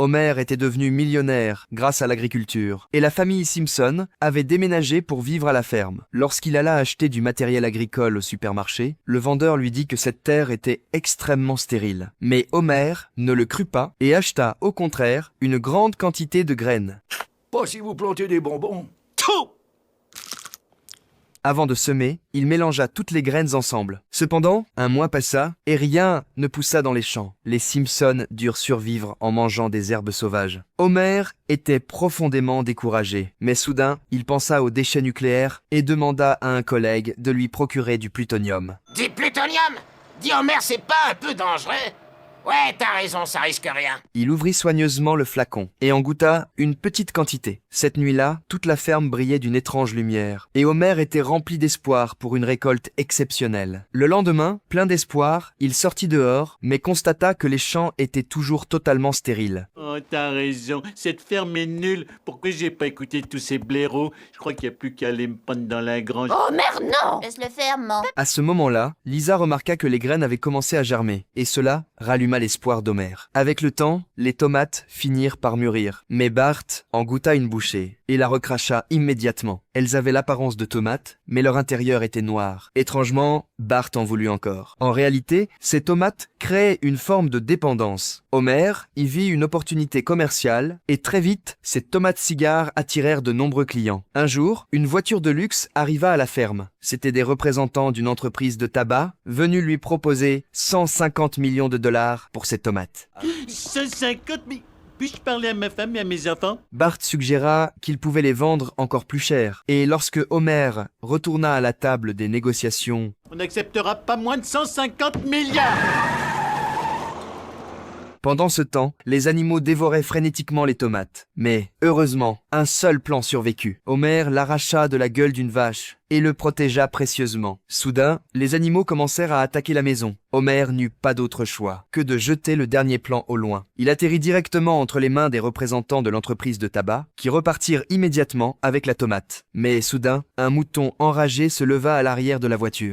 Homer était devenu millionnaire grâce à l'agriculture, et la famille Simpson avait déménagé pour vivre à la ferme. Lorsqu'il alla acheter du matériel agricole au supermarché, le vendeur lui dit que cette terre était extrêmement stérile. Mais Homer ne le crut pas et acheta, au contraire, une grande quantité de graines. Pas si vous plantez des bonbons. Tchou! Avant de semer, il mélangea toutes les graines ensemble. Cependant, un mois passa et rien ne poussa dans les champs. Les Simpson durent survivre en mangeant des herbes sauvages. Homer était profondément découragé, mais soudain, il pensa aux déchets nucléaires et demanda à un collègue de lui procurer du plutonium. Du plutonium? Dis Homer, c'est pas un peu dangereux? Ouais, t'as raison, ça risque rien. Il ouvrit soigneusement le flacon et en goûta une petite quantité. Cette nuit-là, toute la ferme brillait d'une étrange lumière, et Homer était rempli d'espoir pour une récolte exceptionnelle. Le lendemain, plein d'espoir, il sortit dehors, mais constata que les champs étaient toujours totalement stériles. Oh, t'as raison, cette ferme est nulle. Pourquoi j'ai pas écouté tous ces blaireaux? Je crois qu'il n'y a plus qu'à aller me pendre dans la grange. Oh merde, non! Laisse-le faire, maman. À ce moment-là, Lisa remarqua que les graines avaient commencé à germer, et cela ralluma l'espoir d'Homer. Avec le temps, les tomates finirent par mûrir, mais Bart en goûta une bouchée et la recracha immédiatement. Elles avaient l'apparence de tomates, mais leur intérieur était noir. Étrangement, Bart en voulut encore. En réalité, ces tomates créaient une forme de dépendance. Homer y vit une opportunité commerciale et très vite, ces tomates-cigares attirèrent de nombreux clients. Un jour, une voiture de luxe arriva à la ferme. C'étaient des représentants d'une entreprise de tabac venus lui proposer 150 millions de dollars pour ces tomates. 150 000. Puis-je parler à ma femme et à mes enfants? Bart suggéra qu'il pouvait les vendre encore plus cher. Et lorsque Homer retourna à la table des négociations, On n'acceptera pas moins de 150 milliards! pendant ce temps, les animaux dévoraient frénétiquement les tomates. Mais, heureusement, un seul plan survécut. Homer l'arracha de la gueule d'une vache et le protégea précieusement. Soudain, les animaux commencèrent à attaquer la maison. Homer n'eut pas d'autre choix que de jeter le dernier plan au loin. Il atterrit directement entre les mains des représentants de l'entreprise de tabac, qui repartirent immédiatement avec la tomate. Mais soudain, un mouton enragé se leva à l'arrière de la voiture.